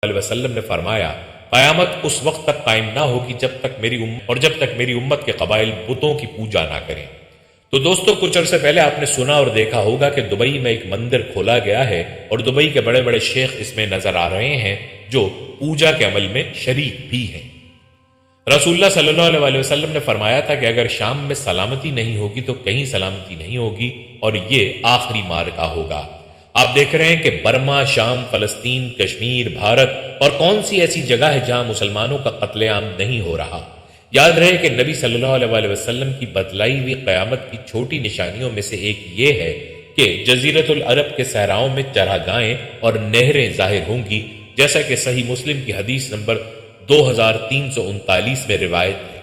علیہ وسلم نے فرمایا، قیامت اس وقت تک قائم نہ ہوگی جب تک میری امت کے قبائل بتوں کی پوجا نہ کریں۔ تو دوستو، کچھ عرصے پہلے آپ نے سنا اور دیکھا ہوگا کہ دبئی میں ایک مندر کھولا گیا ہے اور دبئی کے بڑے بڑے شیخ اس میں نظر آ رہے ہیں جو پوجا کے عمل میں شریک بھی ہیں۔ رسول اللہ صلی اللہ علیہ وسلم نے فرمایا تھا کہ اگر شام میں سلامتی نہیں ہوگی تو کہیں سلامتی نہیں ہوگی، اور یہ آخری معرکہ ہوگا۔ آپ دیکھ رہے ہیں کہ برما، شام، فلسطین، کشمیر، بھارت اور کون سی ایسی جگہ ہے جہاں مسلمانوں کا قتل عام نہیں ہو رہا۔ یاد رہے کہ نبی صلی اللہ علیہ وسلم کی بتلائی ہوئی قیامت کی چھوٹی نشانیوں میں سے ایک یہ ہے کہ جزیرۃ العرب کے صحراؤں میں چراگاہیں اور نہریں ظاہر ہوں گی، جیسا کہ صحیح مسلم کی حدیث نمبر 2339 میں روایت ہے۔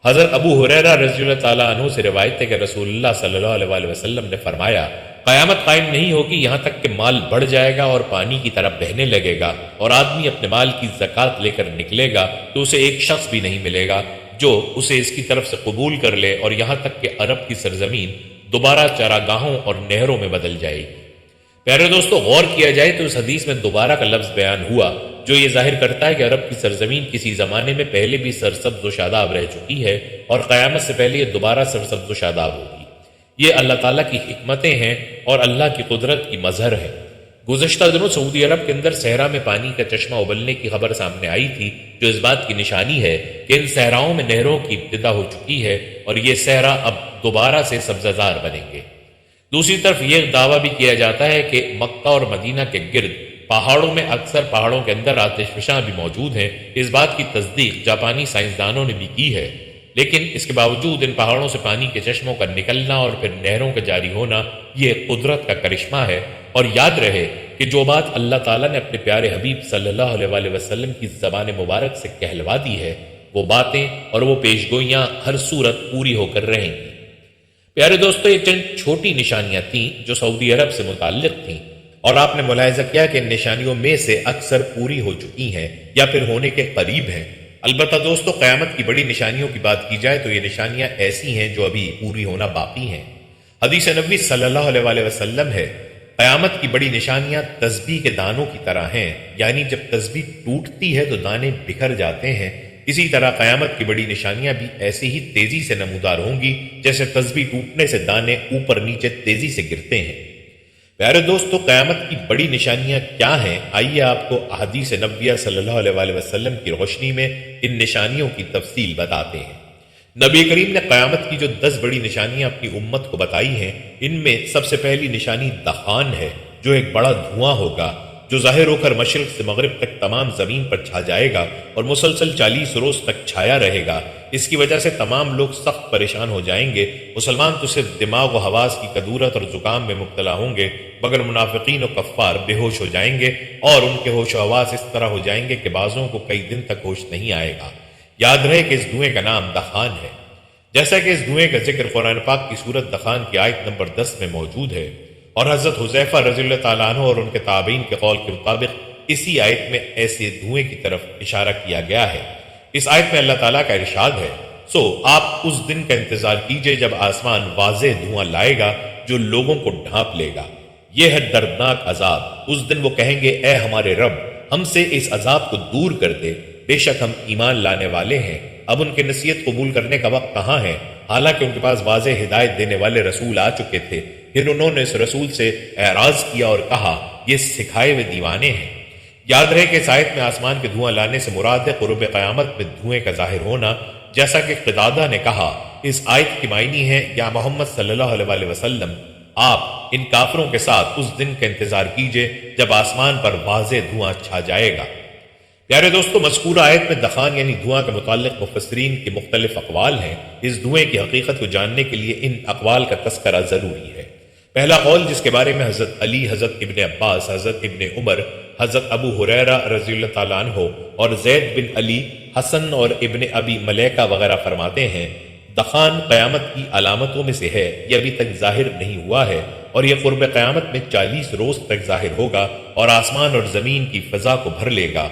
حضرت ابو ہریرہ رضی اللہ تعالیٰ عنہ سے روایت ہے کہ رسول اللہ صلی اللہ علیہ وسلم نے فرمایا، قیامت قائم نہیں ہوگی یہاں تک کہ مال بڑھ جائے گا اور پانی کی طرح بہنے لگے گا، اور آدمی اپنے مال کی زکوٰۃ لے کر نکلے گا تو اسے ایک شخص بھی نہیں ملے گا جو اسے اس کی طرف سے قبول کر لے، اور یہاں تک کہ عرب کی سرزمین دوبارہ چراگاہوں اور نہروں میں بدل جائے گی۔ پیارے دوستو، غور کیا جائے تو اس حدیث میں دوبارہ کا لفظ بیان ہوا جو یہ ظاہر کرتا ہے کہ عرب کی سرزمین کسی زمانے میں پہلے بھی سرسبز و شاداب رہ چکی ہے اور قیامت سے پہلے یہ دوبارہ سرسبز و شاداب ہوگی۔ یہ اللہ تعالیٰ کی حکمتیں ہیں اور اللہ کی قدرت کی مظہر ہے۔ گزشتہ دنوں سعودی عرب کے اندر صحرا میں پانی کا چشمہ ابلنے کی خبر سامنے آئی تھی، جو اس بات کی نشانی ہے کہ ان صحراؤں میں نہروں کی ابتدا ہو چکی ہے اور یہ صحرا اب دوبارہ سے سبززار بنیں گے۔ دوسری طرف یہ دعویٰ بھی کیا جاتا ہے کہ مکہ اور مدینہ کے گرد پہاڑوں میں اکثر پہاڑوں کے اندر آتش فشاں بھی موجود ہیں۔ اس بات کی تصدیق جاپانی سائنسدانوں نے بھی کی ہے، لیکن اس کے باوجود ان پہاڑوں سے پانی کے چشموں کا نکلنا اور پھر نہروں کا جاری ہونا یہ قدرت کا کرشمہ ہے۔ اور یاد رہے کہ جو بات اللہ تعالیٰ نے اپنے پیارے حبیب صلی اللہ علیہ وسلم کی زبان مبارک سے کہلوا دی ہے، وہ باتیں اور وہ پیشگوئیاں ہر صورت پوری ہو کر رہیں گی۔ پیارے دوستو، یہ چند چھوٹی نشانیاں تھیں جو سعودی عرب سے متعلق تھیں، اور آپ نے ملاحظہ کیا کہ ان نشانیوں میں سے اکثر پوری ہو چکی ہیں یا پھر ہونے کے قریب ہیں۔ البتہ دوستو، قیامت کی بڑی نشانیوں کی بات کی جائے تو یہ نشانیاں ایسی ہیں جو ابھی پوری ہونا باقی ہیں۔ حدیث نبوی صلی اللہ علیہ وسلم ہے، قیامت کی بڑی نشانیاں تسبیح کے دانوں کی طرح ہیں، یعنی جب تسبیح ٹوٹتی ہے تو دانے بکھر جاتے ہیں۔ اسی طرح قیامت کی بڑی نشانیاں بھی ایسی ہی تیزی سے نمودار ہوں گی جیسے تسبیح ٹوٹنے سے دانے اوپر نیچے تیزی سے گرتے ہیں۔ پیارے دوستو، قیامت کی بڑی نشانیاں کیا ہیں؟ آئیے آپ کو احادیث نبویہ صلی اللہ علیہ وسلم کی روشنی میں ان نشانیوں کی تفصیل بتاتے ہیں۔ نبی کریم نے قیامت کی جو 10 بڑی نشانیاں اپنی امت کو بتائی ہیں، ان میں سب سے پہلی نشانی دخان ہے، جو ایک بڑا دھواں ہوگا جو ظاہر ہو کر مشرق سے مغرب تک تمام زمین پر چھا جائے گا اور مسلسل 40 روز تک چھایا رہے گا۔ اس کی وجہ سے تمام لوگ سخت پریشان ہو جائیں گے۔ مسلمان تو صرف دماغ و حواس کی کدورت اور زکام میں مبتلا ہوں گے، مگر منافقین و کفار بے ہوش ہو جائیں گے، اور ان کے ہوش و حواس اس طرح ہو جائیں گے کہ بعضوں کو کئی دن تک ہوش نہیں آئے گا۔ یاد رہے کہ اس دھوئیں کا نام دخان ہے، جیسا کہ اس دھوئیں کا ذکر قرآن پاک کی سورت دخان کی آیت نمبر 10 میں موجود ہے، اور حضرت حذیفہ رضی اللہ تعالیٰ عنہ اور ان کے تابعین کے قول کے مطابق اسی آیت میں ایسے دھوئیں کی طرف اشارہ کیا گیا ہے۔ اس آیت میں اللہ تعالیٰ کا ارشاد ہے، سو آپ اس دن کا انتظار کیجئے جب آسمان واضح دھواں لائے گا جو لوگوں کو ڈھانپ لے گا۔ یہ ہے دردناک عذاب۔ اس دن وہ کہیں گے، اے ہمارے رب، ہم سے اس عذاب کو دور کر دے، بے شک ہم ایمان لانے والے ہیں۔ اب ان کے نصیحت قبول کرنے کا وقت کہاں ہے، حالانکہ ان کے پاس واضح ہدایت دینے والے رسول آ چکے تھے۔ پھر انہوں نے اس رسول سے اعراض کیا اور کہا، یہ سکھائے ہوئے دیوانے ہیں۔ یاد رہے کہ اس آیت میں آسمان کے دھواں لانے سے مراد ہے قرب قیامت میں دھوئیں کا ظاہر ہونا، جیسا کہ قتادہ نے کہا۔ اس آیت کی معنی ہے، یا محمد صلی اللہ علیہ وسلم، آپ ان کافروں کے ساتھ اس دن کا انتظار کیجئے جب آسمان پر واضح دھواں چھا جائے گا۔ پیارے دوستو، مذکورہ آیت میں دخان یعنی دھواں کے متعلق مفسرین کے مختلف اقوال ہیں۔ اس دھوئیں کی حقیقت کو جاننے کے لیے ان اقوال کا تذکرہ ضروری ہے۔ پہلا قول جس کے بارے میں حضرت علی، حضرت ابن عباس، حضرت ابن عمر، حضرت ابو ہریرہ رضی اللہ تعالیٰ عنہ اور زید بن علی، حسن اور ابن ابی ملیکہ وغیرہ فرماتے ہیں، دخان قیامت کی علامتوں میں سے ہے، یہ ابھی تک ظاہر نہیں ہوا ہے، اور یہ قرب قیامت میں 40 روز تک ظاہر ہوگا اور آسمان اور زمین کی فضا کو بھر لے گا۔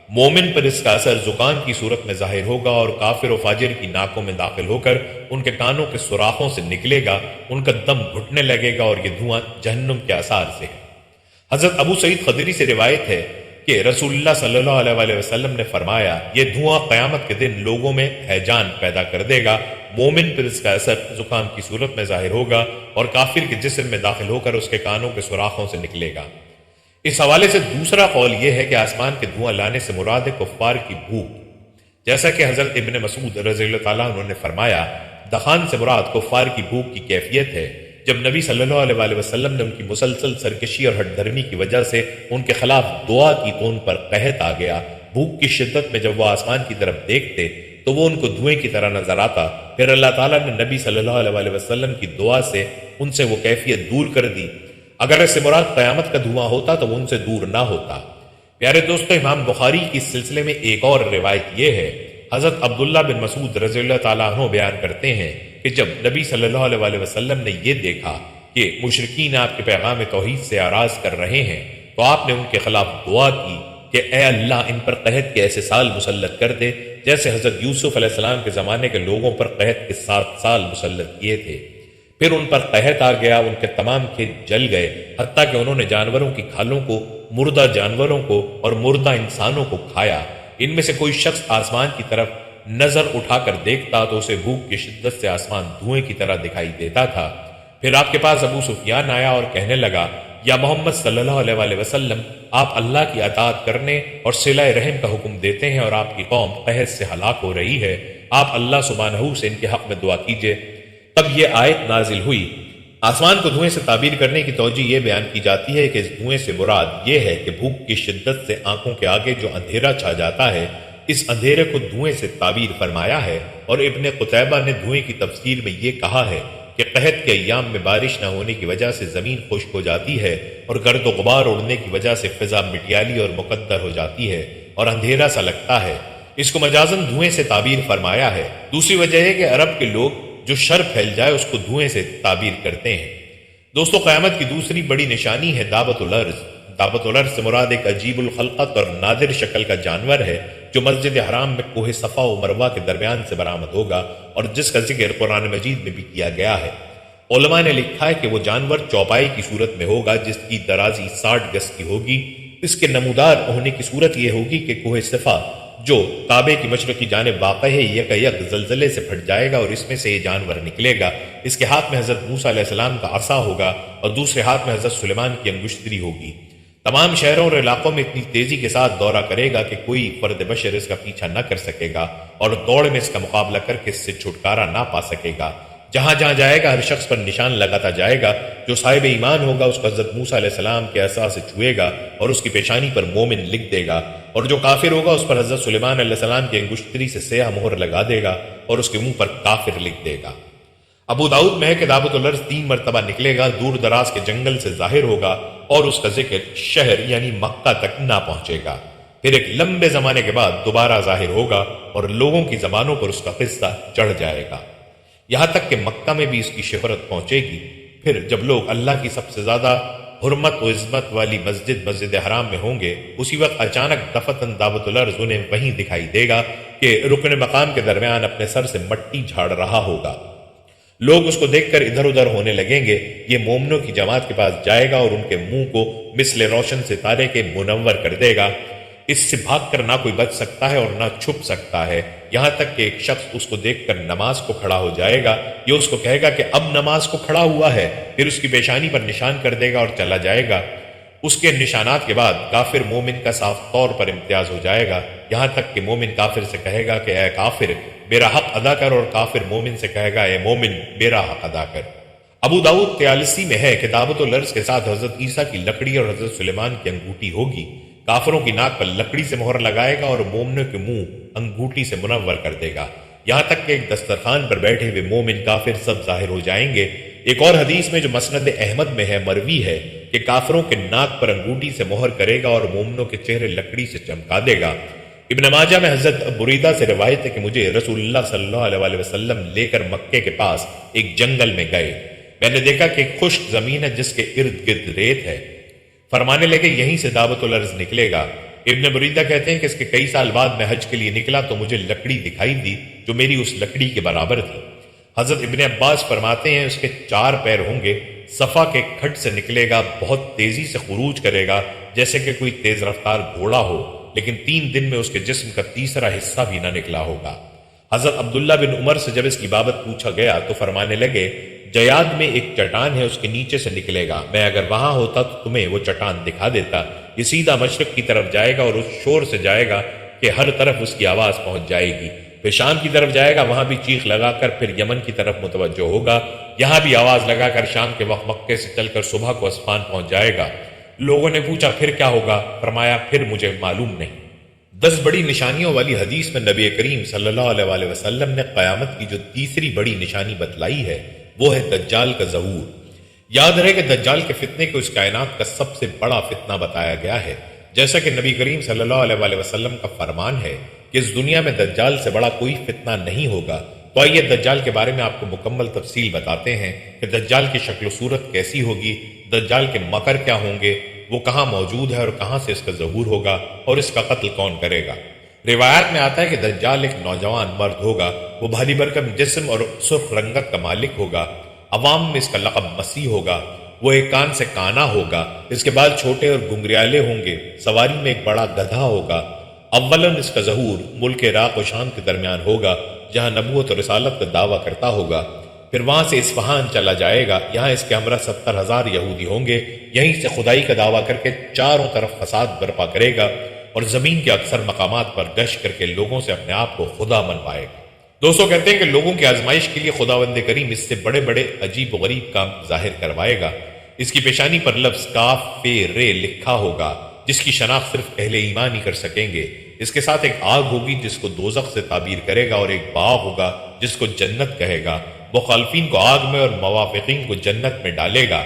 مومن پر اس کا اثر زکام کی صورت میں ظاہر ہوگا اور کافر و فاجر کی ناکوں میں داخل ہو کر ان کے کانوں کے سوراخوں سے نکلے گا، ان کا دم گھٹنے لگے گا، اور یہ دھواں جہنم کے آثار سے ہے۔ حضرت ابو سعید خدری سے روایت ہے کہ رسول اللہ صلی اللہ علیہ وسلم نے فرمایا یہ دھواں قیامت کے دن لوگوں میں ہیجان پیدا کر دے گا، مومن پر اس کا اثر زکام کی صورت میں ظاہر ہوگا اور کافر کے جسم میں داخل ہو کر اس کے کانوں کے سوراخوں سے نکلے گا۔ اس حوالے سے دوسرا قول یہ ہے کہ آسمان کے دھواں لانے سے مراد ہے کفار کی بھوک، جیسا کہ حضرت ابن مسعود رضی اللہ تعالیٰ عنہ نے فرمایا دخان سے مراد کفار کی بھوک کی کیفیت ہے۔ جب نبی صلی اللہ علیہ وسلم نے ان کی مسلسل سرکشی اور ہٹ دھرمی کی وجہ سے ان کے خلاف دعا کی تو ان پر قحط آ گیا۔ بھوک کی شدت میں جب وہ آسمان کی طرف دیکھتے تو وہ ان کو دھوئیں کی طرح نظر آتا، پھر اللہ تعالیٰ نے نبی صلی اللہ علیہ وسلم کی دعا سے ان سے وہ کیفیت دور کر دی۔ اگر اس سے مراد قیامت کا دھواں ہوتا تو وہ ان سے دور نہ ہوتا۔ پیارے دوستو، امام بخاری کی اس سلسلے میں ایک اور روایت یہ ہے، حضرت عبداللہ بن مسعود رضی اللہ تعالیٰ عنہ بیان کرتے ہیں کہ جب نبی صلی اللہ علیہ وسلم نے یہ دیکھا کہ مشرکین آپ کے پیغام توحید سے اعراض کر رہے ہیں تو آپ نے ان کے خلاف دعا کی کہ اے اللہ ان پر قحط کے ایسے سال مسلط کر دے جیسے حضرت یوسف علیہ السلام کے زمانے کے لوگوں پر قحط کے 7 سال مسلط کیے تھے۔ پھر ان پر قحط آ گیا، ان کے تمام کھیت جل گئے، حتیٰ کہ انہوں نے جانوروں کی کھالوں کو، مردہ جانوروں کو اور مردہ انسانوں کو کھایا۔ ان میں سے کوئی شخص آسمان کی طرف نظر اٹھا کر دیکھتا تو اسے بھوک کی شدت سے آسمان دھوئیں کی طرح دکھائی دیتا تھا۔ پھر آپ کے پاس ابو سفیان آیا اور کہنے لگا یا محمد صلی اللہ علیہ وسلم، آپ اللہ کی اطاعت کرنے اور صلہ رحم کا حکم دیتے ہیں اور آپ کی قوم قحط سے ہلاک ہو رہی ہے، آپ اللہ سبحانہ سے ان کے حق میں دعا کیجئے۔ تب یہ آیت نازل ہوئی۔ آسمان کو دھوئیں سے تعبیر کرنے کی توجہ یہ بیان کی جاتی ہے کہ اس دھوئیں سے مراد یہ ہے کہ بھوک کی شدت سے آنکھوں کے آگے جو اندھیرا چھا جاتا ہے، اس اندھیرے کو دھوئیں سے تعبیر فرمایا ہے۔ اور ابن قتیبہ نے دھوئیں کی تفسیر میں یہ کہا ہے کہ قحط کے ایام میں بارش نہ ہونے کی وجہ سے زمین خشک ہو جاتی ہے اور گرد و غبار اڑنے کی وجہ سے فضا مٹیالی اور مقدر ہو جاتی ہے اور اندھیرا سا لگتا ہے۔ اس کو مجازاً دھوئیں سے تعبیر فرمایا ہے۔ دوسری وجہ ہے کہ عرب کے لوگ جو شر پھیل جائے اس کو دھوئیں سے تعبیر کرتے ہیں۔ دوستو، قیامت کی دوسری بڑی نشانی ہے دعوت الارض۔ دعوت الارض سے مراد ایک عجیب الخلقت اور نادر شکل کا جانور ہے جو مسجد حرام میں کوہ صفا و مروہ کے درمیان سے برآمد ہوگا اور جس کا ذکر قرآن مجید میں بھی کیا گیا ہے۔ علماء نے لکھا ہے کہ وہ جانور چوپائی کی صورت میں ہوگا جس کی درازی 60 گز کی ہوگی۔ اس کے نمودار ہونے کی صورت یہ ہوگی کہ کوہ صفا جو کعبے کی مشرقی جانب واقع ہے یک زلزلے سے پھٹ جائے گا اور اس میں سے یہ جانور نکلے گا۔ اس کے ہاتھ میں حضرت موسیٰ علیہ السلام کا عصا ہوگا اور دوسرے ہاتھ میں حضرت سلیمان کی انگشتری ہوگی۔ تمام شہروں اور علاقوں میں اتنی تیزی کے ساتھ دورہ کرے گا کہ کوئی فرد بشر اس کا پیچھا نہ کر سکے گا اور دوڑ میں اس کا مقابلہ کر کے اس سے چھٹکارا نہ پا سکے گا۔ جہاں جہاں جائے گا ہر شخص پر نشان لگاتا جائے گا۔ جو صاحب ایمان ہوگا اس کو حضرت موسیٰ علیہ السلام کے عصا سے چھوئے گا اور اس کی پیشانی پر مومن لکھ دے گا، اور جو کافر ہوگا اس پر حضرت سلیمان علیہ السلام کی انگشتری سے سیاہ مہر لگا دے گا اور اس کے منہ پر کافر لکھ دے گا۔ ابو داؤد میں ہے کہ دعوت الارض 3 مرتبہ نکلے گا، دور دراز کے جنگل سے ظاہر ہوگا اور اس کا ذکر شہر یعنی مکہ تک نہ پہنچے گا۔ پھر ایک لمبے زمانے کے بعد دوبارہ ظاہر ہوگا اور لوگوں کی زبانوں پر اس کا قصہ چڑھ جائے گا، یہاں تک کہ مکہ میں بھی اس کی شہرت پہنچے گی۔ پھر جب لوگ اللہ کی سب سے زیادہ حرمت و عظمت والی مسجد حرام میں ہوں گے، اسی وقت اچانک دفتن دعوت الارض انہیں وہیں دکھائی دے گا کہ رکن مقام کے درمیان اپنے سر سے مٹی جھاڑ رہا ہوگا۔ لوگ اس کو دیکھ کر ادھر ادھر ہونے لگیں گے۔ یہ مومنوں کی جماعت کے پاس جائے گا اور ان کے منہ کو مثل روشن ستارے کے منور کر دے گا۔ اس سے بھاگ کر نہ کوئی بچ سکتا ہے اور نہ چھپ سکتا ہے، یہاں تک کہ ایک شخص اس کو دیکھ کر نماز کو کھڑا ہو جائے گا۔ یہ اس کو کہے گا کہ اب نماز کو کھڑا ہوا ہے، پھر اس کی پیشانی پر نشان کر دے گا اور چلا جائے گا۔ اس کے نشانات کے بعد کافر مومن کا صاف طور پر امتیاز ہو جائے گا، یہاں تک کہ مومن کافر سے کہے گا کہ اے کافر میرا حق ادا کر، اور کافر مومن سے کہے گا اے مومن میرا حق ادا کر۔ ابو داؤد 43 میں ہے کہ دعوت الارض کے ساتھ حضرت عیسیٰ کی لکڑی اور حضرت سلیمان کی انگوٹھی ہوگی۔ کافروں کی ناک پر لکڑی سے مہر لگائے گا اور مومنوں کے منہ انگوٹھی سے منور کر دے گا، یہاں تک کہ ایک دسترخوان پر بیٹھے ہوئے مومن کافر سب ظاہر ہو جائیں گے۔ ایک اور حدیث میں جو مسند احمد میں ہے مروی ہے کہ کافروں کے ناک پر انگوٹھی سے مہر کرے گا اور مومنوں کے چہرے لکڑی سے چمکا دے گا۔ ابن ماجہ میں حضرت بریدہ سے روایت ہے کہ مجھے رسول اللہ صلی اللہ علیہ وسلم لے کر مکے کے پاس ایک جنگل میں گئے۔ میں نے دیکھا کہ ایک خشک زمین ہے جس کے ارد گرد ریت ہے۔ فرمانے لگے یہیں سے دعوت الارض نکلے گا۔ ابن بریدہ کہتے ہیں کہ اس کے کئی سال بعد میں حج کے لیے نکلا تو مجھے لکڑی دکھائی دی جو میری اس لکڑی کے برابر تھی۔ حضرت ابن عباس فرماتے ہیں اس کے 4 پیر ہوں گے، صفا کے کھڈ سے نکلے گا، بہت تیزی سے خروج کرے گا جیسے کہ کوئی تیز رفتار گھوڑا ہو، لیکن 3 دن میں اس کے جسم کا تیسرا حصہ بھی نہ نکلا ہوگا۔ حضرت عبداللہ بن عمر سے جب اس کی بابت پوچھا گیا تو فرمانے لگے، جیاد میں ایک چٹان ہے، اس کے نیچے سے نکلے گا، میں اگر وہاں ہوتا تو تمہیں وہ چٹان دکھا دیتا۔ یہ سیدھا مشرق کی طرف جائے گا اور اس شور سے جائے گا کہ ہر طرف اس کی آواز پہنچ جائے گی، پھر شام کی طرف جائے گا، وہاں بھی چیخ لگا کر پھر یمن کی طرف متوجہ ہوگا، یہاں بھی آواز لگا کر شام کے وقت مکے سے چل کر صبح کو اسفان پہنچ جائے گا۔ لوگوں نے پوچھا پھر کیا ہوگا؟ فرمایا پھر مجھے معلوم نہیں۔ 10 بڑی نشانیوں والی حدیث میں نبی کریم صلی اللہ علیہ وسلم نے قیامت کی جو تیسری بڑی نشانی بتلائی ہے وہ ہے دجال کا ظہور۔ یاد رہے کہ دجال کے فتنے کو اس کائنات کا سب سے بڑا فتنہ بتایا گیا ہے، جیسا کہ نبی کریم صلی اللہ علیہ وسلم کا فرمان ہے کہ اس دنیا میں دجال سے بڑا کوئی فتنہ نہیں ہوگا۔ تو آئیے دجال کے بارے میں آپ کو مکمل تفصیل بتاتے ہیں کہ دجال کی شکل و صورت کیسی ہوگی، دجال کے مکر کیا ہوں گے، وہ کہاں موجود ہے اور کہاں سے اس کا ظہور ہوگا اور اس کا قتل کون کرے گا۔ روایات میں آتا ہے کہ دجال ایک نوجوان مرد ہوگا، وہ بھاری بھرکم جسم اور سرخ رنگت کا مالک ہوگا، عوام میں اس کا لقب مسیح ہوگا، وہ ایک کان سے کانا ہوگا، اس کے بال چھوٹے اور گنگریالے ہوں گے، سواری میں ایک بڑا گدھا ہوگا۔ اولاً اس کا ظہور ملک عراق و شام کے درمیان ہوگا جہاں نبوت اور رسالت کا دعویٰ کرتا ہوگا، پھر وہاں سے اصفہان چلا جائے گا، یہاں اس کے ہمراہ 70,000 یہودی ہوں گے، یہیں سے خدائی کا دعویٰ کر کے چاروں طرف فساد برپا کرے گا اور زمین کے اکثر مقامات پر گشت کر کے لوگوں سے اپنے آپ کو خدا منوائے گا۔ دوستوں کہتے ہیں کہ لوگوں کی آزمائش کے لیے خداوند کریم اس سے بڑے بڑے عجیب و غریب کام ظاہر کروائے گا۔ اس کی پیشانی پر لفظ کاف پے رے لکھا ہوگا، جس کی شناخت صرف اہل ایمان ہی کر سکیں گے۔ اس کے ساتھ ایک آگ ہوگی جس کو دوزخ سے تعبیر کرے گا اور ایک باغ ہوگا جس کو جنت کہے گا، مخالفین کو آگ میں اور موافقین کو جنت میں ڈالے گا۔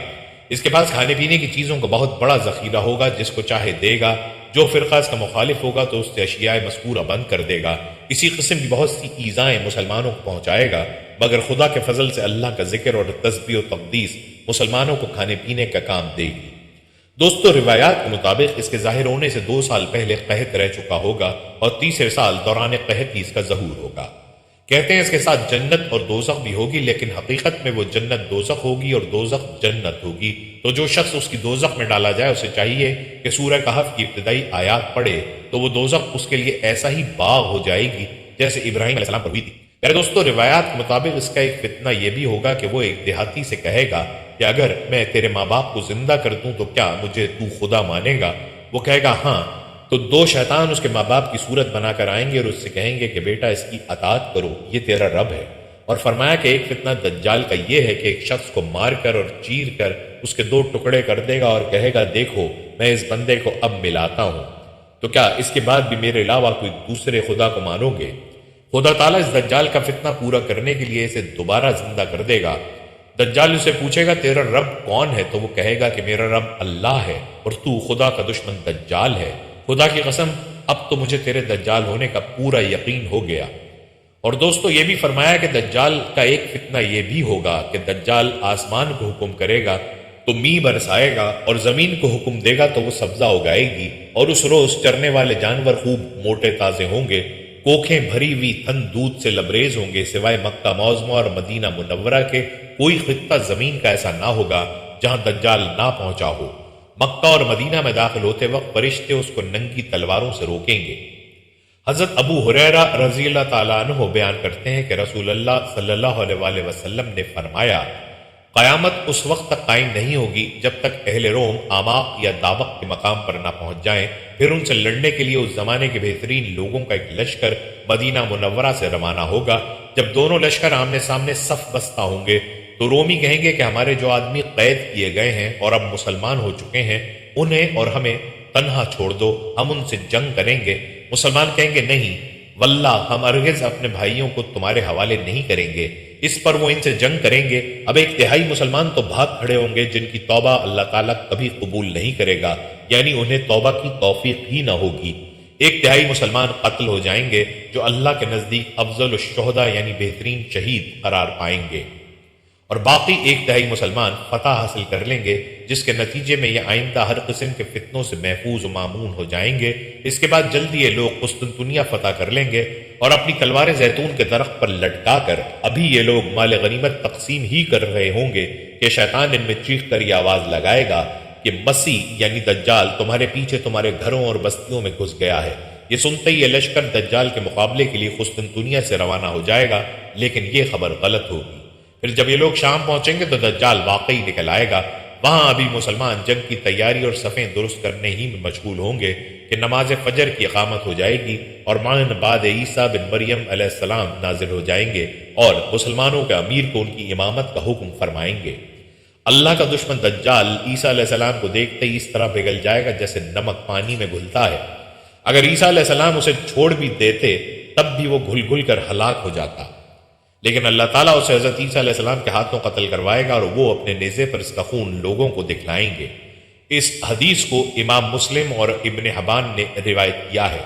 اس کے پاس کھانے پینے کی چیزوں کا بہت بڑا ذخیرہ ہوگا، جس کو چاہے دے گا، جو فرقہ اس کا مخالف ہوگا تو اس سے اشیاء مذکورہ بند کر دے گا، اسی قسم کی بہت سی ایذائیں مسلمانوں کو پہنچائے گا، مگر خدا کے فضل سے اللہ کا ذکر اور تسبیح و تقدیس مسلمانوں کو کھانے پینے کا کام دے گی۔ دوستو روایات کے مطابق اس کے ظاہر ہونے سے 2 سال پہلے قحط رہ چکا ہوگا اور تیسرے سال دوران قحط ہی اس کا ظہور ہوگا۔ کہتے ہیں اس کے ساتھ جنت اور دوزخ بھی ہوگی، لیکن حقیقت میں وہ جنت دوزخ ہوگی اور دوزخ جنت ہوگی۔ تو جو شخص اس کی دوزخ میں ڈالا جائے اسے چاہیے کہ سورہ کہف کی ابتدائی آیات پڑھے تو وہ دوزخ اس کے لیے ایسا ہی باغ ہو جائے گی جیسے ابراہیم علیہ السلام پر ہوئی تھی۔ میرے دوستو روایات کے مطابق اس کا ایک فتنہ یہ بھی ہوگا کہ وہ ایک دیہاتی سے کہے گا کہ اگر میں تیرے ماں باپ کو زندہ کر دوں تو کیا مجھے تو خدا مانے گا؟ وہ کہے گا ہاں، تو 2 شیطان اس کے ماں باپ کی صورت بنا کر آئیں گے اور اس سے کہیں گے کہ بیٹا اس کی اطاعت کرو، یہ تیرا رب ہے۔ اور فرمایا کہ ایک فتنہ دجال کا یہ ہے کہ ایک شخص کو مار کر اور چیر کر اس کے 2 ٹکڑے کر دے گا اور کہے گا دیکھو میں اس بندے کو اب ملاتا ہوں، تو کیا اس کے بعد بھی میرے علاوہ کوئی دوسرے خدا کو مانو گے؟ خدا تعالیٰ اس دجال کا فتنہ پورا کرنے کے لیے اسے دوبارہ زندہ کر دے گا۔ دجال اسے پوچھے گا تیرا رب کون ہے؟ تو وہ کہے گا کہ میرا رب اللہ ہے اور تو خدا کا دشمن دجال ہے۔ خدا کی قسم اب تو مجھے تیرے دجال ہونے کا پورا یقین ہو گیا۔ اور دوستو یہ بھی فرمایا کہ دجال کا ایک فتنہ یہ بھی ہوگا کہ دجال آسمان کو حکم کرے گا تو می برسائے گا اور زمین کو حکم دے گا تو وہ سبزہ اگائے گی، اور اس روز چرنے والے جانور خوب موٹے تازے ہوں گے، کوکھیں بھری ہوئی تھن دودھ سے لبریز ہوں گے، سوائے مکہ معظمہ اور مدینہ منورہ کے کوئی خطہ زمین کا ایسا نہ ہوگا جہاں دجال نہ پہنچا ہو۔ مکہ اور مدینہ میں داخل ہوتے وقت فرشتے اس کو ننگی تلواروں سے روکیں گے۔ حضرت ابو ہریرہ رضی اللہ تعالیٰ عنہ بیان کرتے ہیں کہ رسول اللہ صلی اللہ علیہ وسلم نے فرمایا قیامت اس وقت تک قائم نہیں ہوگی جب تک اہل روم آماق یا دابق کے مقام پر نہ پہنچ جائیں، پھر ان سے لڑنے کے لیے اس زمانے کے بہترین لوگوں کا ایک لشکر مدینہ منورہ سے روانہ ہوگا۔ جب دونوں لشکر آمنے سامنے صف بستہ ہوں گے تو رومی کہیں گے کہ ہمارے جو آدمی قید کیے گئے ہیں اور اب مسلمان ہو چکے ہیں انہیں اور ہمیں تنہا چھوڑ دو، ہم ان سے جنگ کریں گے۔ مسلمان کہیں گے نہیں واللہ ہم ارغز اپنے بھائیوں کو تمہارے حوالے نہیں کریں گے۔ اس پر وہ ان سے جنگ کریں گے۔ اب ایک تہائی مسلمان تو بھاگ کھڑے ہوں گے جن کی توبہ اللہ تعالیٰ کبھی قبول نہیں کرے گا، یعنی انہیں توبہ کی توفیق ہی نہ ہوگی۔ ایک تہائی مسلمان قتل ہو جائیں گے جو اللہ کے نزدیک افضل الشہداء یعنی بہترین شہید قرار پائیں گے۔ اور باقی ایک تہائی مسلمان فتح حاصل کر لیں گے، جس کے نتیجے میں یہ آئندہ ہر قسم کے فتنوں سے محفوظ و معمون ہو جائیں گے۔ اس کے بعد جلدی یہ لوگ قسطنطنیہ فتح کر لیں گے اور اپنی تلواریں زیتون کے درخت پر لٹکا کر ابھی یہ لوگ مال غنیمت تقسیم ہی کر رہے ہوں گے کہ شیطان ان میں چیخ کر یہ آواز لگائے گا کہ مسیح یعنی دجال تمہارے پیچھے تمہارے گھروں اور بستیوں میں گھس گیا ہے۔ یہ سنتے ہی یہ لشکر دجال کے مقابلے کے لیے قسطنطنیہ سے روانہ ہو جائے گا، لیکن یہ خبر غلط ہوگی۔ پھر جب یہ لوگ شام پہنچیں گے تو دجال واقعی نکل آئے گا۔ وہاں ابھی مسلمان جنگ کی تیاری اور صفیں درست کرنے ہی میں مشغول ہوں گے کہ نماز فجر کی اقامت ہو جائے گی اور معاً بعد عیسیٰ بن مریم علیہ السلام نازل ہو جائیں گے اور مسلمانوں کے امیر کو ان کی امامت کا حکم فرمائیں گے۔ اللہ کا دشمن دجال عیسیٰ علیہ السلام کو دیکھتے ہی اس طرح پگھل جائے گا جیسے نمک پانی میں گھلتا ہے۔ اگر عیسیٰ علیہ السلام اسے چھوڑ بھی دیتے تب بھی وہ گھل گھل کر ہلاک ہو جاتا، لیکن اللہ تعالیٰ اسے حضرت عیسیٰ علیہ السلام کے ہاتھوں قتل کروائے گا اور وہ اپنے نیزے پر اس کا خون لوگوں کو دکھلائیں گے۔ اس حدیث کو امام مسلم اور ابن حبان نے روایت کیا ہے۔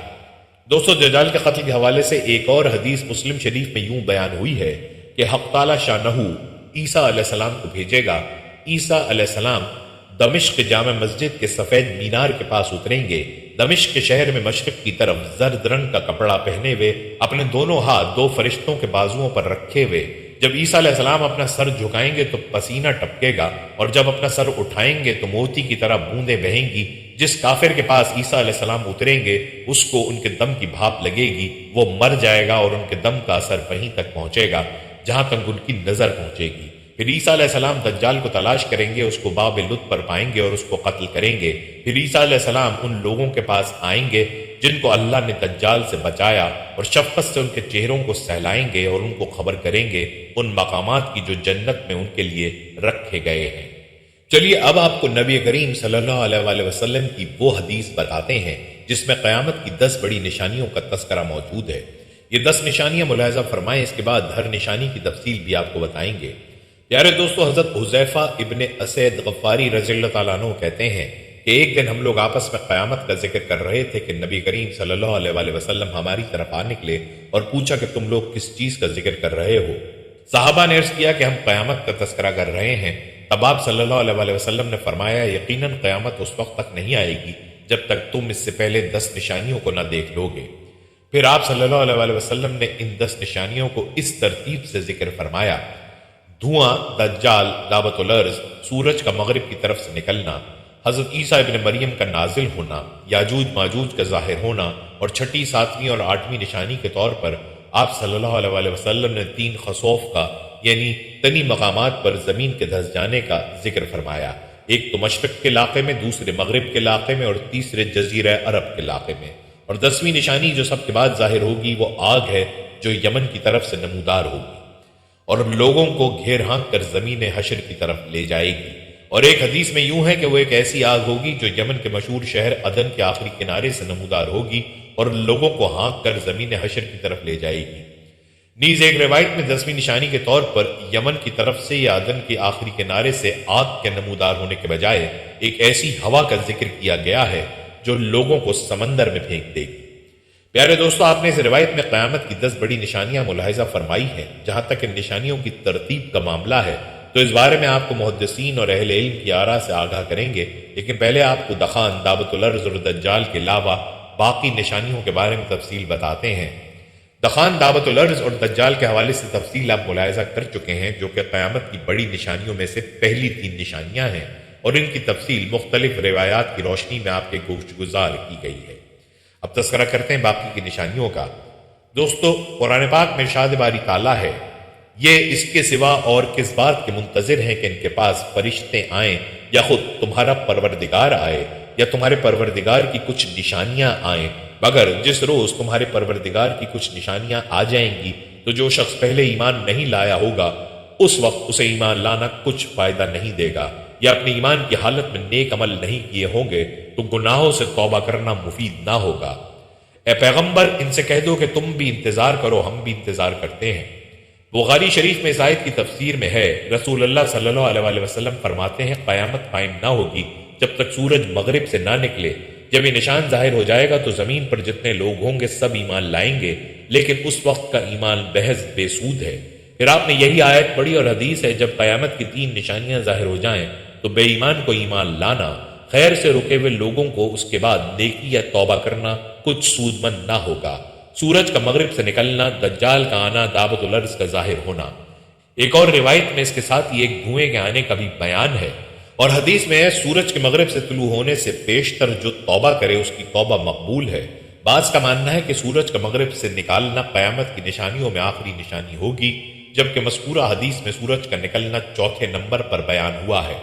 دوستو، دجال کے قتل کے حوالے سے ایک اور حدیث مسلم شریف میں یوں بیان ہوئی ہے کہ حق تعالیٰ شانہ عیسیٰ علیہ السلام کو بھیجے گا۔ عیسیٰ علیہ السلام دمشق جامع مسجد کے سفید مینار کے پاس اتریں گے۔ دمشق کے شہر میں مشرق کی طرف زرد رنگ کا کپڑا پہنے ہوئے، اپنے دونوں ہاتھ دو فرشتوں کے بازوؤں پر رکھے ہوئے، جب عیسیٰ علیہ السلام اپنا سر جھکائیں گے تو پسینہ ٹپکے گا، اور جب اپنا سر اٹھائیں گے تو موتی کی طرح بوندیں بہیں گی۔ جس کافر کے پاس عیسیٰ علیہ السلام اتریں گے اس کو ان کے دم کی بھاپ لگے گی، وہ مر جائے گا اور ان کے دم کا اثر وہیں تک پہنچے گا جہاں تک ان کی نظر پہنچے گی۔ پھر عیسیٰ علیہ السلام دجال کو تلاش کریں گے، اس کو باب لط پر پائیں گے اور اس کو قتل کریں گے۔ پھر عیسیٰ علیہ السلام ان لوگوں کے پاس آئیں گے جن کو اللہ نے دجال سے بچایا اور شفقت سے ان کے چہروں کو سہلائیں گے اور ان کو خبر کریں گے ان مقامات کی جو جنت میں ان کے لیے رکھے گئے ہیں۔ چلیے اب آپ کو نبی کریم صلی اللہ علیہ وآلہ وسلم کی وہ حدیث بتاتے ہیں جس میں قیامت کی 10 بڑی نشانیوں کا تذکرہ موجود ہے۔ یہ 10 نشانیاں ملاحظہ فرمائیں، اس کے بعد ہر نشانی کی تفصیل بھی آپ کو بتائیں گے۔ پیارے دوستو، حضرت حذیفہ ابن اسید غفاری رضی اللہ تعالیٰ عنہ کہتے ہیں کہ ایک دن ہم لوگ آپس میں قیامت کا ذکر کر رہے تھے کہ نبی کریم صلی اللہ علیہ وآلہ وسلم ہماری طرف آ نکلے اور پوچھا کہ تم لوگ کس چیز کا ذکر کر رہے ہو؟ صحابہ نے عرض کیا کہ ہم قیامت کا تذکرہ کر رہے ہیں۔ تب آپ صلی اللہ علیہ وآلہ وسلم نے فرمایا، یقیناً قیامت اس وقت تک نہیں آئے گی جب تک تم اس سے پہلے 10 نشانیوں کو نہ دیکھ لو گے۔ پھر آپ صلی اللہ علیہ وآلہ وسلم نے ان 10 نشانیوں کو اس ترتیب سے ذکر فرمایا: دھواں، دجال، دعوت الارض، سورج کا مغرب کی طرف سے نکلنا، حضرت عیسیٰ ابن مریم کا نازل ہونا، یاجوج ماجوج کا ظاہر ہونا، اور چھٹی، 7ویں اور 8ویں نشانی کے طور پر آپ صلی اللہ علیہ وآلہ وسلم نے 3 خسوف کا یعنی تنی مقامات پر زمین کے دھس جانے کا ذکر فرمایا، ایک تو مشرق کے علاقے میں، دوسرے مغرب کے علاقے میں اور تیسرے جزیرہ عرب کے علاقے میں۔ اور 10ویں نشانی جو سب کے بعد ظاہر ہوگی وہ آگ ہے جو یمن کی طرف سے نمودار ہوگی اور لوگوں کو گھیر ہانک کر زمین حشر کی طرف لے جائے گی۔ اور ایک حدیث میں یوں ہے کہ وہ ایک ایسی آگ ہوگی جو یمن کے مشہور شہر عدن کے آخری کنارے سے نمودار ہوگی اور لوگوں کو ہانک کر زمین حشر کی طرف لے جائے گی۔ نیز ایک روایت میں 10ویں نشانی کے طور پر یمن کی طرف سے یا عدن کے آخری کنارے سے آگ کے نمودار ہونے کے بجائے ایک ایسی ہوا کا ذکر کیا گیا ہے جو لوگوں کو سمندر میں پھینک دے گی۔ پیارے دوستو، آپ نے اس روایت میں قیامت کی 10 بڑی نشانیاں ملاحظہ فرمائی ہیں۔ جہاں تک ان نشانیوں کی ترتیب کا معاملہ ہے تو اس بارے میں آپ کو محدثین اور اہل علم کی آراء سے آگاہ کریں گے، لیکن پہلے آپ کو دخان، دعوت الارض اور دجال کے علاوہ باقی نشانیوں کے بارے میں تفصیل بتاتے ہیں۔ دخان، دعوت الارض اور دجال کے حوالے سے تفصیل آپ ملاحظہ کر چکے ہیں، جو کہ قیامت کی بڑی نشانیوں میں سے پہلی 3 نشانیاں ہیں، اور ان کی تفصیل مختلف روایات کی روشنی میں آپ کے گوشت گزار کی گئی ہے۔ اب تذکرہ کرتے ہیں باقی کی نشانیوں کا۔ دوستو، قرآن پاک میں ارشاد باری تعالیٰ ہے، یہ اس کے سوا اور کس بات کے منتظر ہیں کہ ان کے پاس فرشتے آئیں یا خود تمہارا پروردگار آئے یا تمہارے پروردگار کی کچھ نشانیاں آئیں، مگر جس روز تمہارے پروردگار کی کچھ نشانیاں آ جائیں گی تو جو شخص پہلے ایمان نہیں لایا ہوگا اس وقت اسے ایمان لانا کچھ فائدہ نہیں دے گا، یا اپنے ایمان کی حالت میں نیک عمل نہیں کیے ہوں گے تو گناہوں سے توبہ کرنا مفید نہ ہوگا۔ اے پیغمبر، ان سے کہہ دو کہ تم بھی انتظار کرو، ہم بھی انتظار کرتے ہیں۔ بخاری شریف میں اس آیت کی تفسیر میں ہے، رسول اللہ صلی اللہ علیہ وآلہ وسلم فرماتے ہیں، قیامت قائم نہ ہوگی جب تک سورج مغرب سے نہ نکلے۔ جب یہ نشان ظاہر ہو جائے گا تو زمین پر جتنے لوگ ہوں گے سب ایمان لائیں گے، لیکن اس وقت کا ایمان بحث بے سود ہے۔ پھر آپ نے یہی آیت پڑھی اور حدیث ہے جب قیامت کی 3 نشانیاں ظاہر ہو جائیں تو بے ایمان کو ایمان لانا، خیر سے رکے ہوئے لوگوں کو اس کے بعد نیکی یا توبہ کرنا کچھ سود مند نہ ہوگا، سورج کا مغرب سے نکلنا، دجال کا آنا، دعوت الارض کا ظاہر ہونا۔ ایک اور روایت میں اس کے ساتھ ہی ایک دھوئیں کے آنے کا بھی بیان ہے، اور حدیث میں ہے سورج کے مغرب سے طلوع ہونے سے پیشتر جو توبہ کرے اس کی توبہ مقبول ہے۔ بعض کا ماننا ہے کہ سورج کا مغرب سے نکالنا قیامت کی نشانیوں میں آخری نشانی ہوگی، جبکہ مذکورہ حدیث میں سورج کا نکلنا چوتھے نمبر پر بیان ہوا ہے۔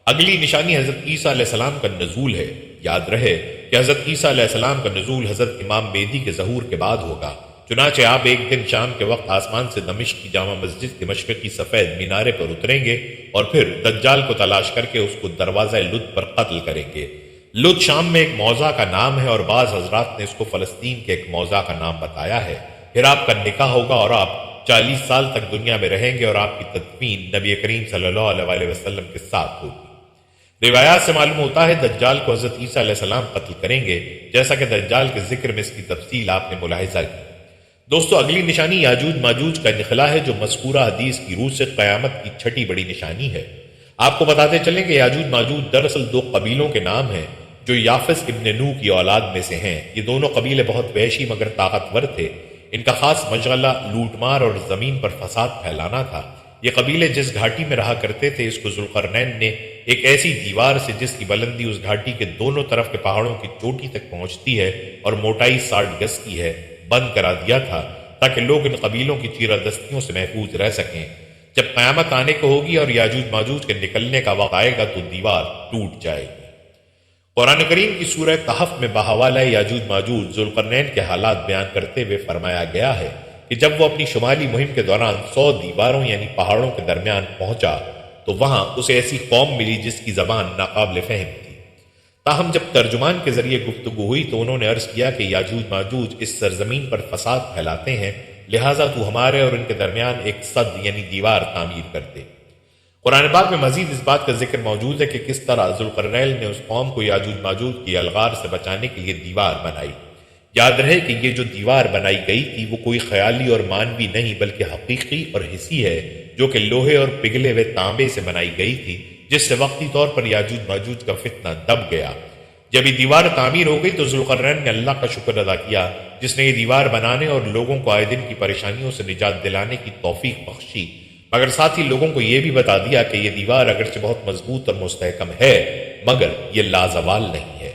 اگلی نشانی حضرت عیسیٰ علیہ السلام کا نزول ہے۔ یاد رہے کہ حضرت عیسیٰ علیہ السلام کا نزول حضرت امام مہدی کے ظہور کے بعد ہوگا، چنانچہ آپ ایک دن شام کے وقت آسمان سے دمشق کی جامع مسجد کے مشرقی سفید مینارے پر اتریں گے اور پھر دجال کو تلاش کر کے اس کو دروازہ لد پر قتل کریں گے۔ لد شام میں ایک موضع کا نام ہے اور بعض حضرات نے اس کو فلسطین کے ایک موضع کا نام بتایا ہے۔ پھر آپ کا نکاح ہوگا اور آپ 40 سال تک دنیا میں رہیں گے اور آپ کی تدفین نبی کریم صلی اللہ علیہ وسلم کے ساتھ ہوگی۔ روایات سے معلوم ہوتا ہے دجال کو حضرت عیسیٰ علیہ السلام قتل کریں گے، جیسا کہ دجال کے ذکر میں اس کی تفصیل آپ نے ملاحظہ کی۔ دوستو اگلی نشانی یاجوج ماجوج کا انخلاء ہے، جو مذکورہ حدیث کی روح سے قیامت کی چھٹی بڑی نشانی ہے۔ آپ کو بتاتے چلیں کہ یاجوج ماجوج دراصل 2 قبیلوں کے نام ہیں جو یافس ابن نو کی اولاد میں سے ہیں۔ یہ دونوں قبیلے بہت وحشی مگر طاقتور تھے۔ ان کا خاص مشغلہ لوٹ مار اور زمین پر فساد پھیلانا تھا۔ یہ قبیلے جس گھاٹی میں رہا کرتے تھے اس کو ذوالقرنین نے ایک ایسی دیوار سے جس کی بلندی اس گھاٹی کے دونوں طرف کے پہاڑوں کی چوٹی تک پہنچتی ہے اور موٹائی 60 گز کی ہے، بند کرا دیا تھا تاکہ لوگ ان قبیلوں کی چیرہ دستیوں سے محفوظ رہ سکیں۔ جب قیامت آنے کو ہوگی اور یاجوج ماجوج کے نکلنے کا وقت آئے گا تو دیوار ٹوٹ جائے گی۔ قرآن کریم کی سورہ کہف میں بحوالہ یاجوج ماجوج ذوالقرنین کے حالات بیان کرتے ہوئے فرمایا گیا ہے کہ جب وہ اپنی شمالی مہم کے دوران 100 دیواروں یعنی پہاڑوں کے درمیان پہنچا تو وہاں اسے ایسی قوم ملی جس کی زبان ناقابل فہم تھی۔ تاہم جب ترجمان کے ذریعے گفتگو ہوئی تو انہوں نے عرض کیا کہ یاجوج ماجوج اس سرزمین پر فساد پھیلاتے ہیں، لہٰذا تو ہمارے اور ان کے درمیان ایک صد یعنی دیوار تعمیر کر دے۔ قرآن پاک میں مزید اس بات کا ذکر موجود ہے کہ کس طرح ذوالقرنین نے اس قوم کو یاجوج ماجوج کی الغار سے بچانے کے لیے دیوار بنائی۔ یاد رہے کہ یہ جو دیوار بنائی گئی تھی وہ کوئی خیالی اور مانوی نہیں بلکہ حقیقی اور حسی ہے، جو کہ لوہے اور پگھلے ہوئے تانبے سے بنائی گئی تھی، جس سے وقتی طور پر یاجوج ماجوج کا فتنہ دب گیا۔ جب یہ دیوار تعمیر ہو گئی تو ذوالقرنین نے اللہ کا شکر ادا کیا جس نے یہ دیوار بنانے اور لوگوں کو آئے دن کی پریشانیوں سے نجات دلانے کی توفیق بخشی، مگر ساتھ ہی لوگوں کو یہ بھی بتا دیا کہ یہ دیوار اگرچہ بہت مضبوط اور مستحکم ہے مگر یہ لازوال نہیں ہے۔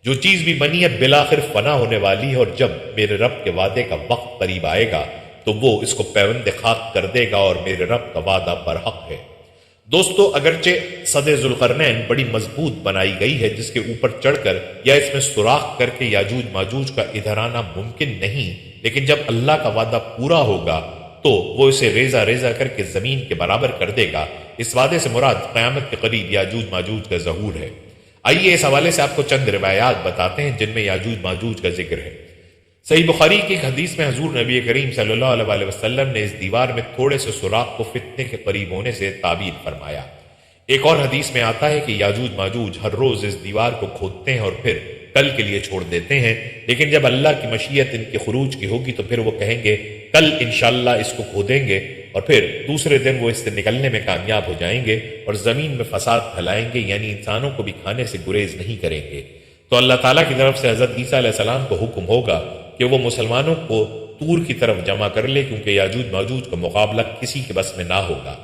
جو چیز بھی بنی ہے بالآخر فنا ہونے والی ہے، اور جب میرے رب کے وعدے کا وقت قریب آئے گا تو وہ اس کو پیوند خاک کر دے گا اور میرے رب کا وعدہ برحق ہے۔ دوستو اگرچہ صد ذوالقرنین بڑی مضبوط بنائی گئی ہے جس کے اوپر چڑھ کر یا اس میں سوراخ کر کے یاجوج ماجوج کا ادھر آنا ممکن نہیں، لیکن جب اللہ کا وعدہ پورا ہوگا تو وہ اسے ریزہ ریزہ کر کے زمین کے برابر کر دے گا۔ اس وعدے سے مراد قیامت کے قریب یاجوج ماجوج کا ظہور ہے۔ آئیے اس حوالے سے آپ کو چند روایات بتاتے ہیں جن میں یاجوج ماجوج کا ذکر ہے۔ صحیح بخاری کی ایک حدیث میں حضور نبی کریم صلی اللہ علیہ وسلم نے اس دیوار میں تھوڑے سے سوراخ کو فتنے کے قریب ہونے سے تعبیر فرمایا۔ ایک اور حدیث میں آتا ہے کہ یاجوج ماجوج ہر روز اس دیوار کو کھودتے ہیں اور پھر کل کے لیے چھوڑ دیتے ہیں، لیکن جب اللہ کی مشیت ان کے خروج کی ہوگی تو پھر وہ کہیں گے کل انشاءاللہ اس کو کھودیں گے، اور پھر دوسرے دن وہ اس سے نکلنے میں کامیاب ہو جائیں گے اور زمین میں فساد پھیلائیں گے، یعنی انسانوں کو بھی کھانے سے گریز نہیں کریں گے۔ تو اللہ تعالیٰ کی طرف سے حضرت عیسیٰ علیہ السلام کو حکم ہوگا کہ وہ مسلمانوں کو طور کی طرف جمع کر لے، کیونکہ یاجوج ماجوج کا مقابلہ کسی کے بس میں نہ ہوگا۔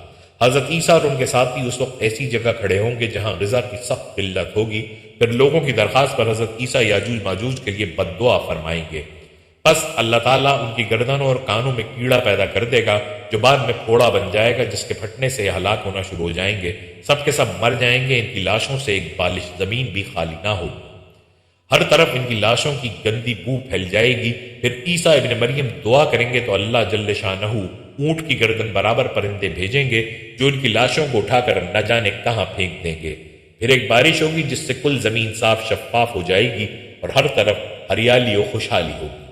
حضرت عیسیٰ اور ان کے ساتھی اس وقت ایسی جگہ کھڑے ہوں گے جہاں غذا کی سخت قلت ہوگی، پھر لوگوں کی درخواست پر حضرت عیسیٰ یاجوج ماجوج کے لیے بد دعا فرمائیں گے۔ پس اللہ تعالیٰ ان کی گردنوں اور کانوں میں کیڑا پیدا کر دے گا جو بعد میں پھوڑا بن جائے گا، جس کے پھٹنے سے ہلاک ہونا شروع ہو جائیں گے، سب کے سب مر جائیں گے، ان کی لاشوں سے ایک بالش زمین بھی خالی نہ ہوگی، ہر طرف ان کی لاشوں کی گندی بو پھیل جائے گی۔ پھر عیسیٰ ابن مریم دعا کریں گے تو اللہ جل شانہ اونٹ کی گردن برابر پرندے بھیجیں گے جو ان کی لاشوں کو اٹھا کر نہ جانے کہاں پھینک دیں گے۔ پھر ایک بارش ہوگی جس سے کل زمین صاف شفاف ہو جائے گی اور ہر طرف ہریالی و خوشحالی ہوگی۔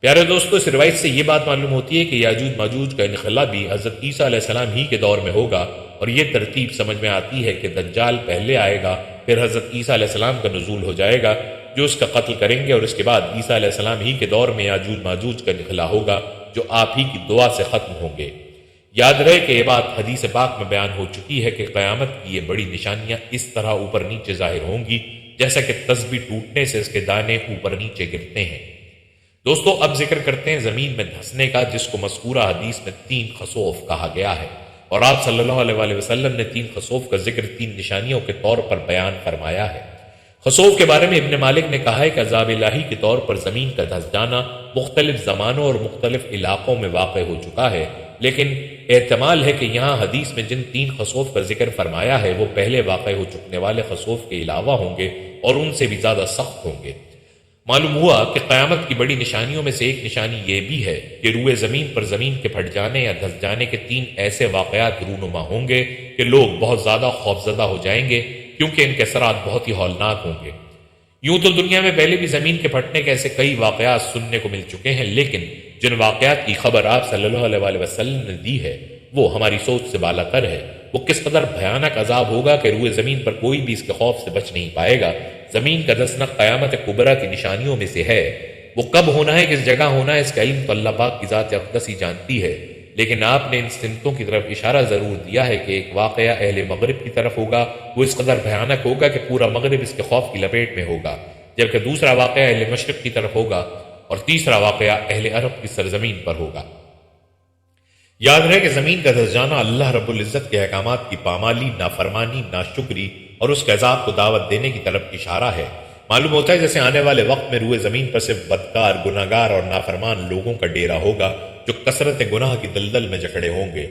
پیارے دوستو، اس روایت سے یہ بات معلوم ہوتی ہے کہ یاجوج ماجوج کا انخلاء بھی حضرت عیسیٰ علیہ السلام ہی کے دور میں ہوگا، اور یہ ترتیب سمجھ میں آتی ہے کہ دجال پہلے آئے گا، پھر حضرت عیسیٰ علیہ السلام کا نزول ہو جائے گا جو اس کا قتل کریں گے، اور اس کے بعد عیسیٰ علیہ السلام ہی کے دور میں یاجوج ماجوج کا انخلاء ہوگا جو آپ ہی کی دعا سے ختم ہوں گے۔ یاد رہے کہ یہ بات حدیث پاک میں بیان ہو چکی ہے کہ قیامت کی یہ بڑی نشانیاں اس طرح اوپر نیچے ظاہر ہوں گی جیسا کہ تسبیح ٹوٹنے سے اس کے دانے اوپر نیچے گرتے ہیں۔ دوستو اب ذکر کرتے ہیں زمین میں دھسنے کا، جس کو مذکورہ حدیث میں 3 خسوف کہا گیا ہے، اور آپ صلی اللہ علیہ وسلم نے 3 خسوف کا ذکر 3 نشانیوں کے طور پر بیان فرمایا ہے۔ خسوف کے بارے میں ابن مالک نے کہا ہے کہ عذاب الہی کے طور پر زمین کا دھس جانا مختلف زمانوں اور مختلف علاقوں میں واقع ہو چکا ہے، لیکن احتمال ہے کہ یہاں حدیث میں جن 3 خسوف کا ذکر فرمایا ہے وہ پہلے واقع ہو چکنے والے خسوف کے علاوہ ہوں گے اور ان سے بھی زیادہ سخت ہوں گے۔ معلوم ہوا کہ قیامت کی بڑی نشانیوں میں سے ایک نشانی یہ بھی ہے کہ روئے زمین پر زمین کے پھٹ جانے یا دھس جانے کے 3 ایسے واقعات رونما ہوں گے کہ لوگ بہت زیادہ خوفزدہ ہو جائیں گے، کیونکہ ان کے اثرات بہت ہی ہولناک ہوں گے۔ یوں تو دنیا میں پہلے بھی زمین کے پھٹنے کے ایسے کئی واقعات سننے کو مل چکے ہیں، لیکن جن واقعات کی خبر آپ صلی اللہ علیہ وسلم نے دی ہے وہ ہماری سوچ سے بالا تر ہے۔ وہ کس قدر بھیانک عذاب ہوگا کہ روئے زمین پر کوئی بھی اس کے خوف سے بچ نہیں پائے گا۔ زمین کا دھسنا قیامت کبریٰ کی نشانیوں میں سے ہے۔ وہ کب ہونا ہے، کس جگہ ہونا ہے، اس کا علم تو اللہ پاک کی ذات اقدس ہی جانتی ہے، لیکن آپ نے ان سمتوں کی طرف اشارہ ضرور دیا ہے کہ ایک واقعہ اہل مغرب کی طرف ہوگا، وہ اس قدر بھیانک ہوگا کہ پورا مغرب اس کے خوف کی لپیٹ میں ہوگا، جبکہ دوسرا واقعہ اہل مشرق کی طرف ہوگا اور تیسرا واقعہ اہل عرب کی سرزمین پر ہوگا۔ یاد رہے کہ زمین کا دھس جانا اللہ رب العزت کے احکامات کی پامالی، نافرمانی، ناشکری اور اس کے عذاب کو دعوت دینے کی طرف اشارہ ہے۔ معلوم ہوتا ہے جیسے آنے والے وقت میں روئے زمین پر صرف بدکار، گناہگار اور نافرمان لوگوں کا ڈیرا ہوگا جو کثرت گناہ کی دلدل میں جکڑے ہوں گے۔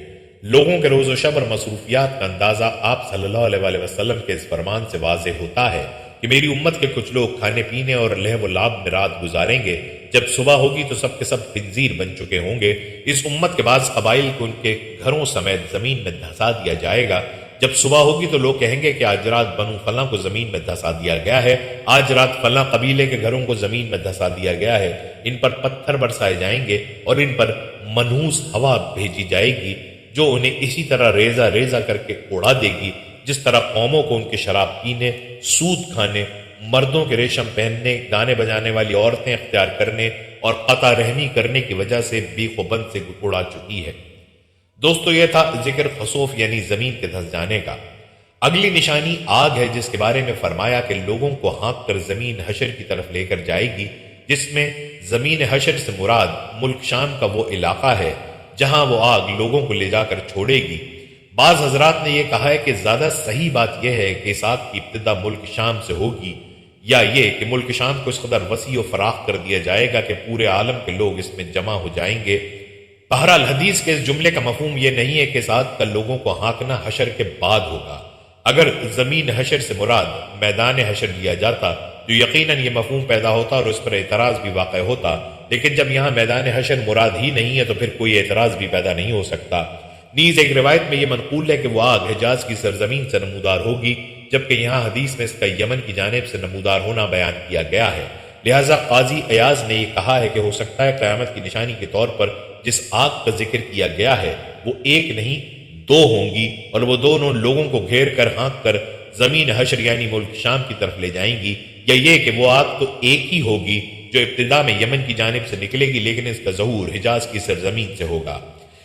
لوگوں کے روز و شب اور مصروفیات کا اندازہ آپ صلی اللہ علیہ وسلم کے اس فرمان سے واضح ہوتا ہے کہ میری امت کے کچھ لوگ کھانے پینے اور لہو و لعب میں رات گزاریں گے، جب صبح ہوگی تو سب کے سب خنزیر بن چکے ہوں گے۔ اس امت کے بعض قبائل کو ان کے گھروں سمیت زمین میں دھسا دیا جائے گا۔ جب صبح ہوگی تو لوگ کہیں گے کہ آج رات بنو فلاں کو زمین میں دھسا دیا گیا ہے، آج رات فلاں قبیلے کے گھروں کو زمین میں دھسا دیا گیا ہے۔ ان پر پتھر برسائے جائیں گے اور ان پر منحوس ہوا بھیجی جائے گی جو انہیں اسی طرح ریزہ ریزہ کر کے اڑا دے گی جس طرح قوموں کو ان کے شراب پینے، سود کھانے، مردوں کے ریشم پہننے، گانے بجانے والی عورتیں اختیار کرنے اور قطع رحمی کرنے کی وجہ سے بیخ و بند سے اڑا چکی ہے۔ دوستو یہ تھا ذکر خسوف یعنی زمین کے دھس جانے کا۔ اگلی نشانی آگ ہے، جس کے بارے میں فرمایا کہ لوگوں کو ہانک کر زمین حشر کی طرف لے کر جائے گی، جس میں زمین حشر سے مراد ملک شام کا وہ علاقہ ہے جہاں وہ آگ لوگوں کو لے جا کر چھوڑے گی۔ بعض حضرات نے یہ کہا ہے کہ زیادہ صحیح بات یہ ہے کہ اس آگ کی ابتدا ملک شام سے ہوگی، یا یہ کہ ملک شام کو اس قدر وسیع و فراخ کر دیا جائے گا کہ پورے عالم کے لوگ اس میں جمع ہو جائیں گے۔ بہرحال حدیث کے اس جملے کا مفہوم یہ نہیں ہے کہ اس آگ کا لوگوں کو ہانکنا حشر کے بعد ہوگا۔ اگر زمین حشر سے مراد میدان حشر لیا جاتا تو یقیناً یہ مفہوم پیدا ہوتا اور اس پر اعتراض بھی واقع ہوتا، لیکن جب یہاں میدان حشر مراد ہی نہیں ہے تو پھر کوئی اعتراض بھی پیدا نہیں ہو سکتا۔ نیز ایک روایت میں یہ منقول ہے کہ وہ آگ حجاز کی سرزمین سے نمودار ہوگی، جبکہ یہاں حدیث میں اس کا یمن کی جانب سے نمودار ہونا بیان کیا گیا ہے۔ لہٰذا قاضی ایاز نے یہ کہا ہے کہ ہو سکتا ہے قیامت کی نشانی کے طور پر جس آگ کا ذکر کیا گیا ہے وہ ایک نہیں 2 ہوں گی، اور وہ دونوں لوگوں کو گھیر کر ہانک کر زمین حشر یعنی ملک شام کی طرف لے جائیں گی، یا یہ کہ وہ آگ تو ایک ہی ہوگی جو ابتدا میں یمن کی جانب سے نکلے گی، لیکن اس کا ظہور حجاز کی سرزمین سے ہوگا۔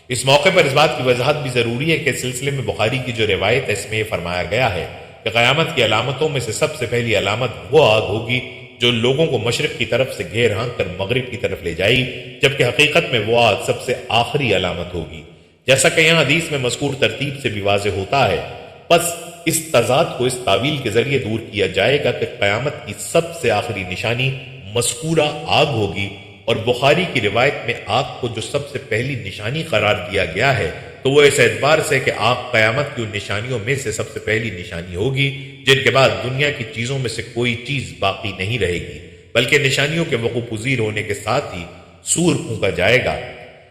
اس موقع پر اس بات کی وضاحت بھی ضروری ہے کہ اس سلسلے میں بخاری کی جو روایت ہے اس میں یہ فرمایا گیا ہے کہ قیامت کی علامتوں میں سے سب سے پہلی علامت وہ آگ ہوگی جو لوگوں کو مشرق کی طرف سے گھیر ہانک کر مغرب کی طرف لے جائے گی، جبکہ حقیقت میں وہ آگ سب سے آخری علامت ہوگی، جیسا کہ یہاں حدیث میں مذکور ترتیب سے بھی واضح ہوتا ہے۔ پس اس تضاد کو اس تعویل کے ذریعے دور کیا جائے گا کہ قیامت کی سب سے آخری نشانی مذکورہ آگ ہوگی، اور بخاری کی روایت میں آگ کو جو سب سے پہلی نشانی قرار دیا گیا ہے تو وہ اس اعتبار سے کہ آگ قیامت کی ان نشانیوں میں سے سب سے پہلی نشانی ہوگی جن کے بعد دنیا کی چیزوں میں سے کوئی چیز باقی نہیں رہے گی، بلکہ نشانیوں کے وقوع پذیر ہونے کے ساتھ ہی سور پھونکا جائے گا۔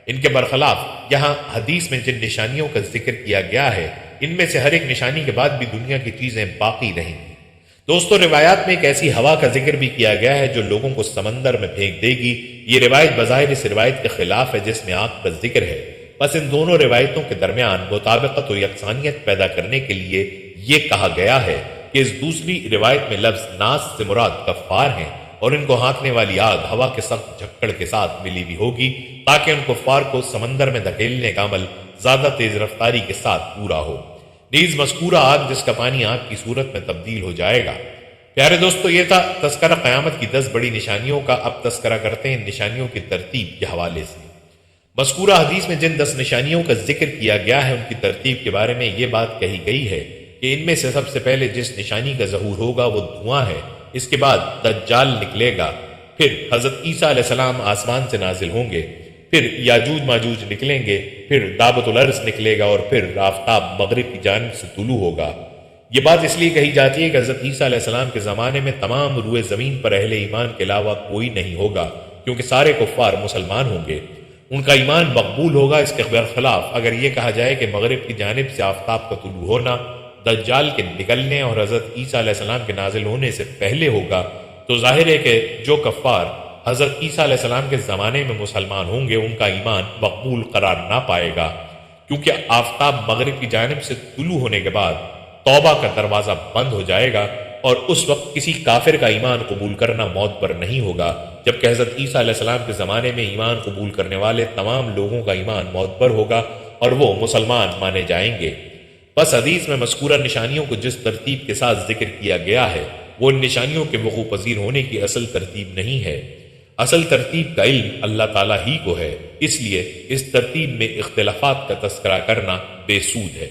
ان کے برخلاف یہاں حدیث میں جن نشانیوں کا ذکر کیا گیا ہے ان میں سے ہر ایک نشانی کے بعد بھی دنیا کی چیزیں باقی رہیں گی۔ دوستو روایات میں ایک ایسی ہوا کا ذکر بھی کیا گیا ہے جو لوگوں کو سمندر میں پھینک دے گی۔ یہ روایت بظاہر اس روایت کے خلاف ہے جس میں آگ کا ذکر ہے، بس ان دونوں روایتوں کے درمیان مطابقت و یکسانیت پیدا کرنے کے لیے یہ کہا گیا ہے کہ اس دوسری روایت میں لفظ ناس سے مراد کفار ہیں اور ان کو ہانکنے والی آگ ہوا کے سخت جھکڑ کے ساتھ ملی ہوئی ہوگی تاکہ ان کفار کو سمندر میں دھکیلنے کا عمل زیادہ تیز رفتاری کے ساتھ پورا ہو۔ نیز مذکورہ آگ جس کا پانی آگ کی صورت میں تبدیل ہو جائے گا۔ پیارے دوستو، یہ تھا تذکرہ قیامت کی 10 بڑی نشانیوں کا۔ اب تذکرہ کرتے ہیں نشانیوں کی ترتیب کے حوالے سے۔ مذکورہ حدیث میں جن 10 نشانیوں کا ذکر کیا گیا ہے ان کی ترتیب کے بارے میں یہ بات کہی گئی ہے کہ ان میں سے سب سے پہلے جس نشانی کا ظہور ہوگا وہ دھواں ہے، اس کے بعد دجال نکلے گا، پھر حضرت عیسیٰ علیہ السلام آسمان سے نازل ہوں گے، پھر یاجوج ماجوج نکلیں گے، پھر دابت الارض نکلے گا اور پھر آفتاب مغرب کی جانب سے طلوع ہوگا۔ یہ بات اس لیے کہی جاتی ہے کہ حضرت عیسیٰ علیہ السلام کے زمانے میں تمام روئے زمین پر اہل ایمان کے علاوہ کوئی نہیں ہوگا، کیونکہ سارے کفار مسلمان ہوں گے، ان کا ایمان مقبول ہوگا۔ اس کے برخلاف اگر یہ کہا جائے کہ مغرب کی جانب سے آفتاب کا طلوع ہونا دجال کے نکلنے اور حضرت عیسیٰ علیہ السلام کے نازل ہونے سے پہلے ہوگا، تو ظاہر ہے کہ جو کفار حضرت عیسیٰ علیہ السلام کے زمانے میں مسلمان ہوں گے ان کا ایمان مقبول قرار نہ پائے گا، کیونکہ آفتاب مغرب کی جانب سے طلوع ہونے کے بعد توبہ کا دروازہ بند ہو جائے گا اور اس وقت کسی کافر کا ایمان قبول کرنا موت پر نہیں ہوگا، جبکہ حضرت عیسیٰ علیہ السلام کے زمانے میں ایمان قبول کرنے والے تمام لوگوں کا ایمان موت پر ہوگا اور وہ مسلمان مانے جائیں گے۔ بس حدیث میں مذکورہ نشانیوں کو جس ترتیب کے ساتھ ذکر کیا گیا ہے وہ ان نشانیوں کے وقوع پذیر ہونے کی اصل ترتیب نہیں ہے۔ اصل ترتیب کا علم اللہ تعالیٰ ہی کو ہے، اس لیے اس ترتیب میں اختلافات کا تذکرہ کرنا بے سود ہے۔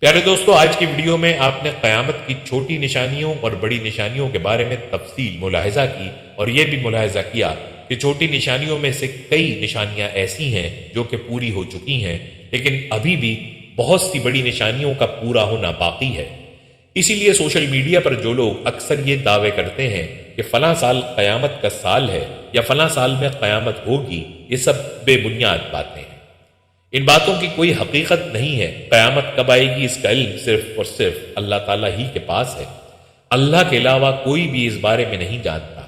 پیارے دوستو، آج کی ویڈیو میں آپ نے قیامت کی چھوٹی نشانیوں اور بڑی نشانیوں کے بارے میں تفصیل ملاحظہ کی اور یہ بھی ملاحظہ کیا کہ چھوٹی نشانیوں میں سے کئی نشانیاں ایسی ہیں جو کہ پوری ہو چکی ہیں، لیکن ابھی بھی بہت سی بڑی نشانیوں کا پورا ہونا باقی ہے۔ اسی لیے سوشل میڈیا پر جو لوگ اکثر یہ دعوے کرتے ہیں کہ فلاں سال قیامت کا سال ہے یا فلاں سال میں قیامت ہوگی، یہ سب بے بنیاد باتیں ہیں۔ ان باتوں کی کوئی حقیقت نہیں ہے۔ قیامت کب آئے گی اس کا علم صرف اور صرف اللہ تعالیٰ ہی کے پاس ہے۔ اللہ کے علاوہ کوئی بھی اس بارے میں نہیں جانتا۔